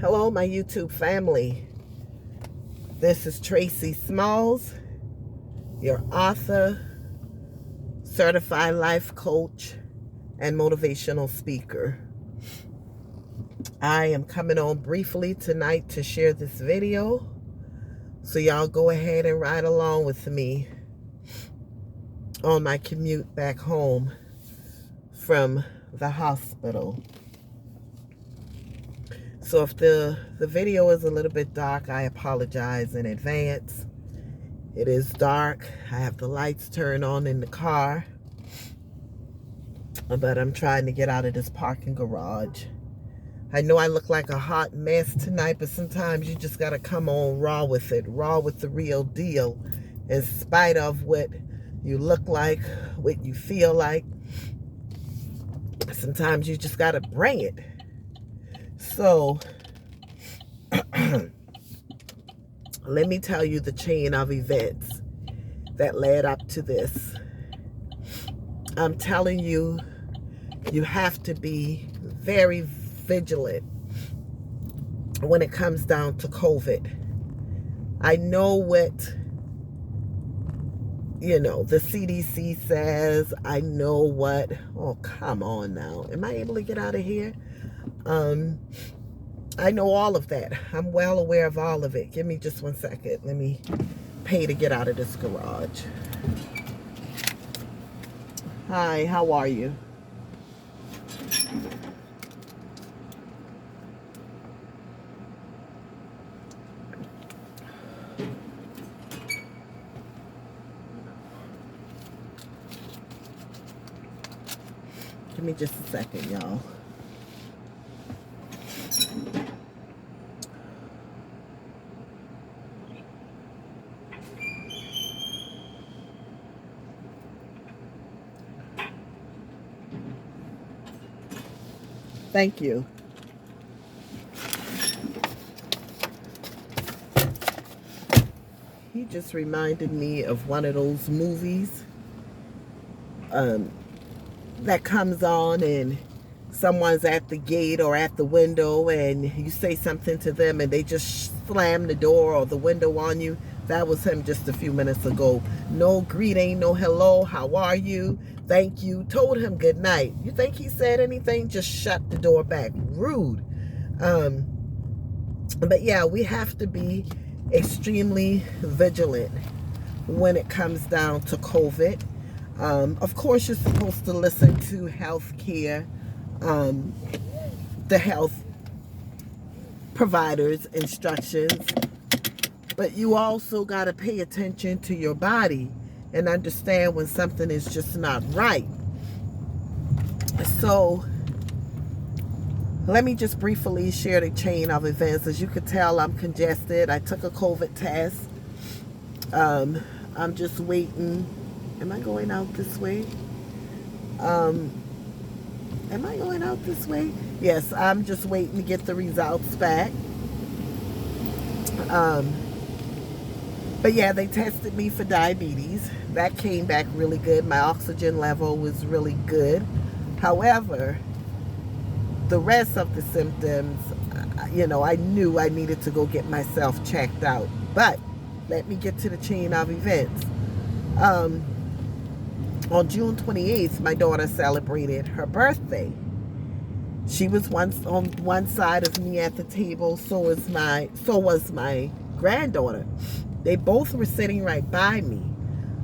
Hello, my YouTube family. This is Tracy Smalls, your author, certified life coach, and motivational speaker. I am coming on briefly tonight to share this video, so y'all go ahead and ride along with me on my commute back home from the hospital. So if the video is a little bit dark, I apologize in advance. It is dark. I have the lights turned on in the car, but I'm trying to get out of this parking garage. I know I look like a hot mess tonight, but sometimes you just got to come on raw with it, raw with the real deal, in spite of what you look like, what you feel like. Sometimes you just got to bring it. So, let me tell you the chain of events that led up to this. I'm telling you, you have to be very vigilant when it comes down to COVID. I know what, the CDC says. I know what, oh, come on now. Am I able to get out of here? I know all of that. I'm well aware of all of it. Give me just 1 second. Let me pay to get out of this garage. Hi, how are you? Give me just a second, y'all. Thank you. He just reminded me of one of those movies that comes on and someone's at the gate or at the window and you say something to them and they just slam the door or the window on you. That was him just a few minutes ago. No greeting, no hello, how are you? Thank you. Told him good night. You think he said anything? Just shut the door back. Rude. But yeah, we have to be extremely vigilant when it comes down to COVID. Of course, you're supposed to listen to healthcare, the health providers' instructions, but you also got to pay attention to your body and understand when something is just not right. So let me just briefly share the chain of events. As you can tell, I'm congested. I took a COVID test. I'm just waiting. Am I going out this way? Am I going out this way? Yes, I'm just waiting to get the results back. But yeah, they tested me for diabetes. That came back really good. My oxygen level was really good. However, the rest of the symptoms, I knew I needed to go get myself checked out. But let me get to the chain of events. On June 28th, my daughter celebrated her birthday. She was once on one side of me at the table. So was my granddaughter. They both were sitting right by me.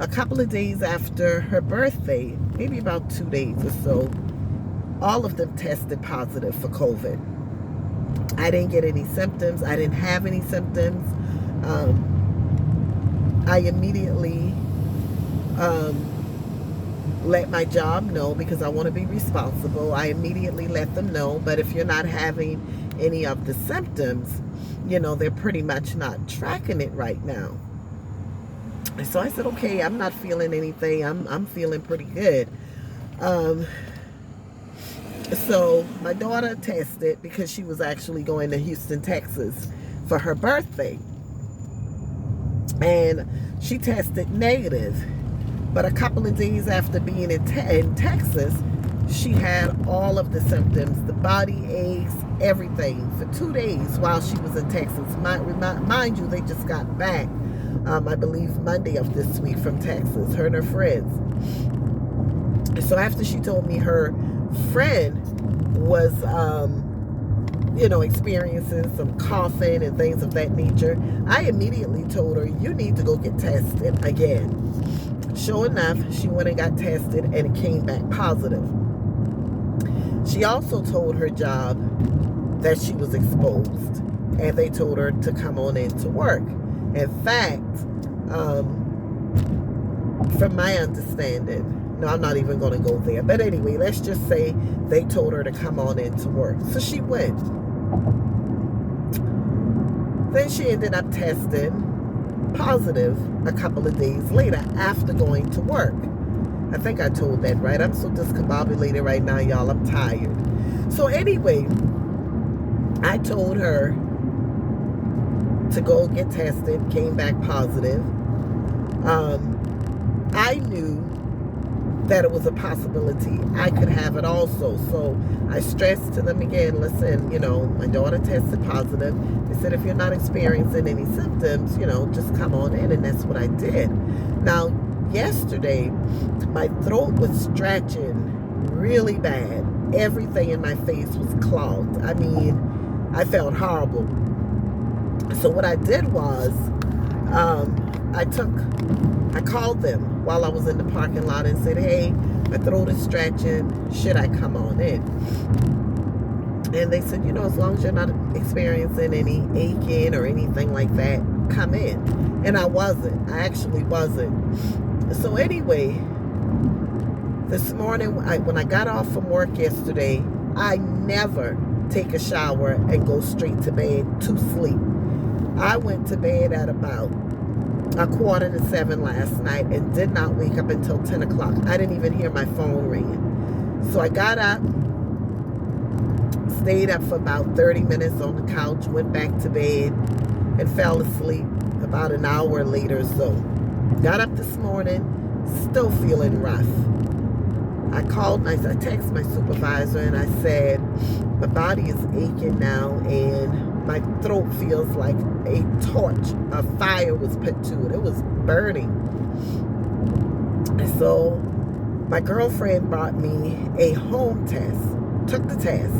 A couple of days after her birthday, maybe about 2 days or so, all of them tested positive for COVID. I didn't get any symptoms. I didn't have any symptoms. I immediately let my job know because I want to be responsible. I immediately let them know. But if you're not having any of the symptoms, they're pretty much not tracking it right now. So I said, okay, I'm not feeling anything. I'm feeling pretty good. So my daughter tested because she was actually going to Houston, Texas for her birthday. And she tested negative. But a couple of days after being in Texas, she had all of the symptoms, the body aches, everything, for 2 days while she was in Texas. Mind you, they just got back, I believe, Monday of this week from Texas, her and her friends. So after she told me her friend was, experiencing some coughing and things of that nature, I immediately told her, you need to go get tested again. Sure enough, she went and got tested, and it came back positive. She also told her job that she was exposed, and they told her to come on in to work. In fact, from my understanding, no, I'm not even going to go there. But anyway, let's just say they told her to come on in to work. So she went. Then she ended up testing positive a couple of days later after going to work. I think I told that right. I'm so discombobulated right now, y'all. I'm tired. So anyway, I told her to go get tested, came back positive. I knew that it was a possibility I could have it also. So I stressed to them again, listen, my daughter tested positive. They said, if you're not experiencing any symptoms, just come on in. And that's what I did. Now, yesterday, my throat was stretching really bad. Everything in my face was clogged. I mean, I felt horrible. So what I did was, I called them while I was in the parking lot and said, hey, my throat is stretching. Should I come on in? And they said, as long as you're not experiencing any aching or anything like that, come in. And I wasn't. I actually wasn't. So anyway, this morning, when I got off from work yesterday, I never take a shower and go straight to bed to sleep. I went to bed at about 6:45 last night and did not wake up until 10 o'clock. I didn't even hear my phone ringing. So I got up, stayed up for about 30 minutes on the couch, went back to bed, and fell asleep about an hour later or so. Got up this morning, still feeling rough. I texted my supervisor and I said, my body is aching now and my throat feels like a torch, a fire was put to it. It was burning. And so my girlfriend brought me a home test, took the test,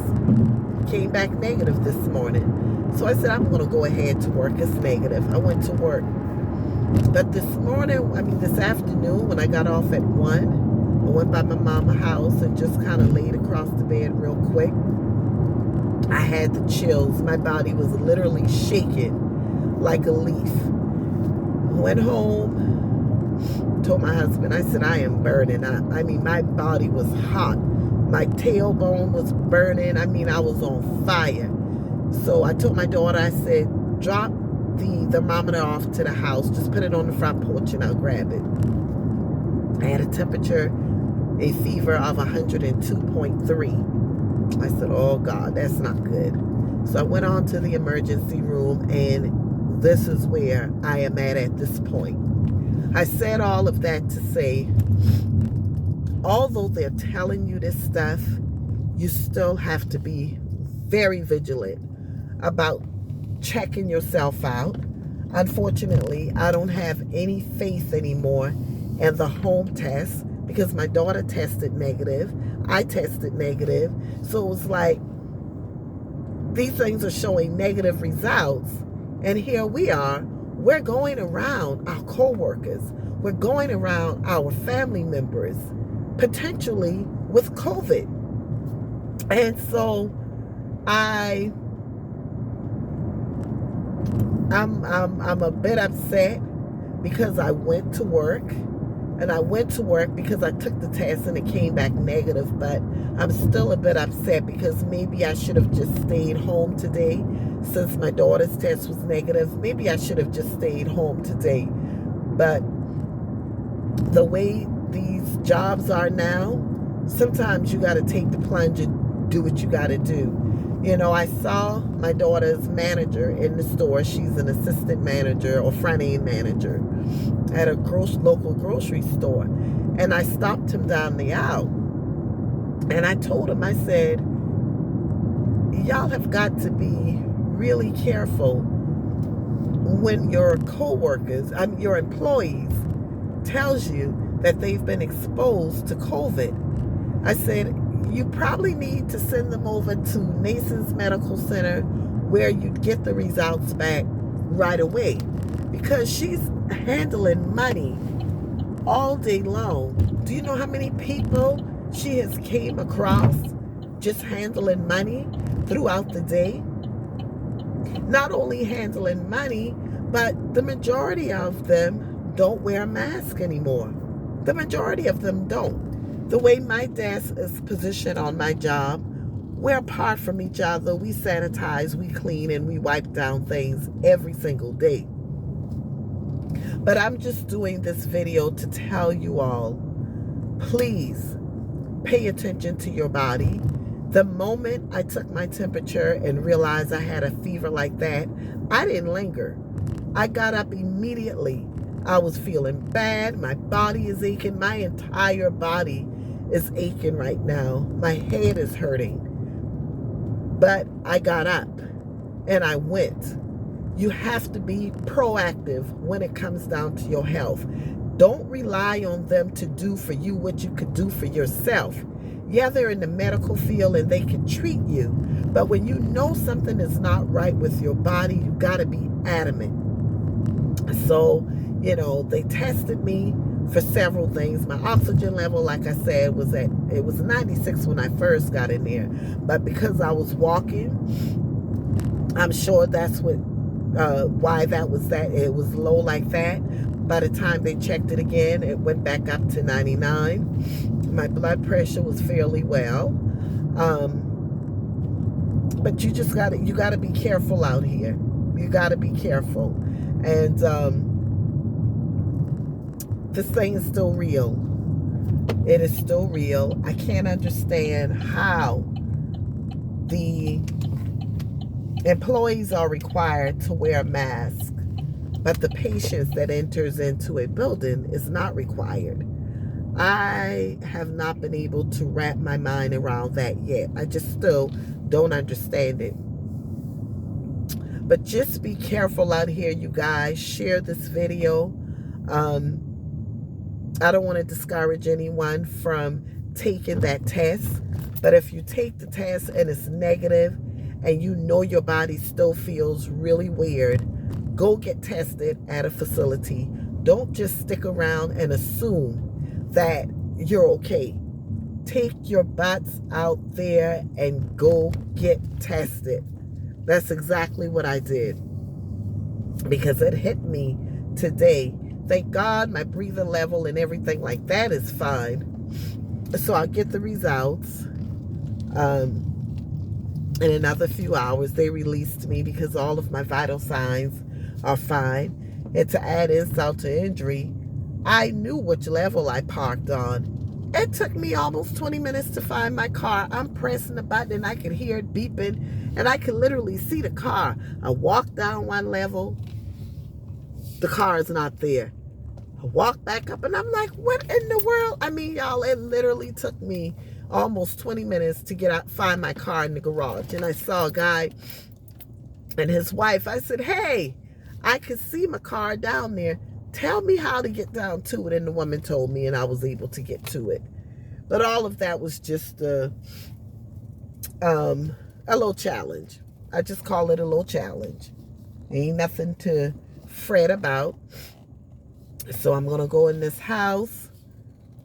came back negative this morning. So I said, I'm going to go ahead to work. It's negative. I went to work. But this afternoon, when I got off at 1, I went by my mama's house and just kind of laid across the bed real quick. I had the chills. My body was literally shaking like a leaf. Went home, told my husband, I said, I am burning up. I mean, my body was hot. My tailbone was burning. I mean, I was on fire. So I told my daughter, I said, drop the thermometer off to the house. Just put it on the front porch and I'll grab it. I had a temperature, a fever of 102.3. I said, oh God, that's not good. So I went on to the emergency room, and this is where I am at this point. I said all of that to say, although they're telling you this stuff, you still have to be very vigilant about checking yourself out. Unfortunately, I don't have any faith anymore in the home test because my daughter tested negative. I tested negative. So it was like, these things are showing negative results. And here we are. We're going around our co-workers. We're going around our family members, potentially with COVID. And so I'm a bit upset because I went to work. And I went to work because I took the test and it came back negative. But I'm still a bit upset because maybe I should have just stayed home today. Since my daughter's test was negative, maybe I should have just stayed home today. But the way these jobs are now, sometimes you got to take the plunge and do what you got to do. I saw my daughter's manager in the store. She's an assistant manager or front-end manager at a local grocery store. And I stopped him down the aisle. And I told him, I said, y'all have got to be really careful when your co-workers, your employees, tells you that they've been exposed to COVID. I said, you probably need to send them over to Nason's Medical Center where you'd get the results back right away, because she's handling money all day long. Do you know how many people she has came across just handling money throughout the day? Not only handling money, but the majority of them don't wear a mask anymore. The majority of them don't. The way my desk is positioned on my job, we're apart from each other. We sanitize, we clean, and we wipe down things every single day. But I'm just doing this video to tell you all, please pay attention to your body. The moment I took my temperature and realized I had a fever like that, I didn't linger. I got up immediately. I was feeling bad. My body is aching. My entire body is aching right now. My head is hurting. But I got up and I went. You have to be proactive when it comes down to your health. Don't rely on them to do for you what you could do for yourself. Yeah, they're in the medical field and they can treat you. But when you know something is not right with your body, you got to be adamant. So, they tested me for several things. My oxygen level, like I said, was 96 when I first got in there. But because I was walking, I'm sure that's why that was that. It was low like that. By the time they checked it again, it went back up to 99. My blood pressure was fairly well. But you just gotta be careful out here. You gotta be careful. And this thing is still real. It is still real. I can't understand how the employees are required to wear a mask, but the patient that enters into a building is not required. I have not been able to wrap my mind around that yet. I just still don't understand it. But just be careful out here, you guys. Share this video. I don't want to discourage anyone from taking that test. But if you take the test and it's negative and you know your body still feels really weird, go get tested at a facility. Don't just stick around and assume that you're okay. Take your butts out there and go get tested. That's exactly what I did, because it hit me today. Thank God my breathing level and everything like that is fine. So I'll get the results. In another few hours, they released me because all of my vital signs are fine. And to add insult to injury, I knew which level I parked on. It took me almost 20 minutes to find my car. I'm pressing the button and I could hear it beeping, and I could literally see the car. I walked down one level, the car is not there. I walked back up and I'm like, what in the world? I mean, y'all, it literally took me almost 20 minutes to find my car in the garage. And I saw a guy and his wife. I said, hey, I could see my car down there. Tell me how to get down to it. And the woman told me, and I was able to get to it. But all of that was just a little challenge. I just call it a little challenge. Ain't nothing to fret about. So I'm going to go in this house,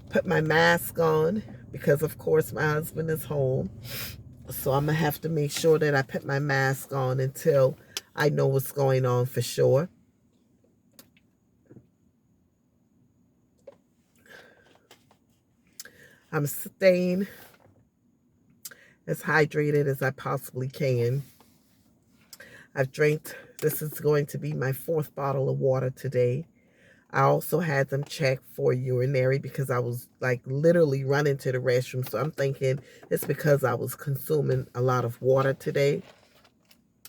put my mask on, because of course my husband is home. So I'm going to have to make sure that I put my mask on until I know what's going on for sure. I'm staying as hydrated as I possibly can. I've drank, this is going to be my 4th bottle of water today. I also had them check for urinary because I was like literally running to the restroom. So I'm thinking it's because I was consuming a lot of water today.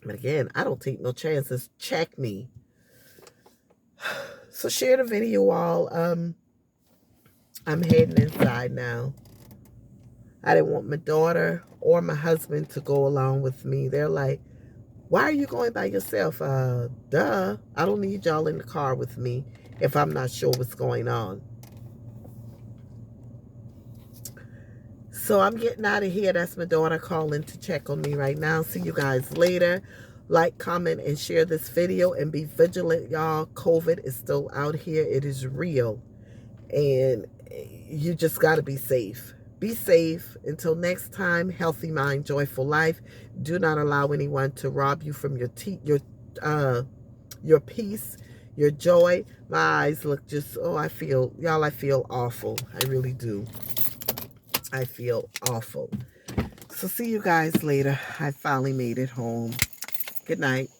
But again, I don't take no chances. Check me. So share the video, all. I'm heading inside now. I didn't want my daughter or my husband to go along with me. They're like, why are you going by yourself? Duh. I don't need y'all in the car with me if I'm not sure what's going on. So I'm getting out of here. That's my daughter calling to check on me right now. See you guys later. Like, comment, and share this video. And be vigilant, y'all. COVID is still out here. It is real. And you just got to be safe. Be safe. Until next time, healthy mind, joyful life. Do not allow anyone to rob you from your peace, your joy. My eyes look just, oh, I feel awful. I really do. I feel awful. So see you guys later. I finally made it home. Good night.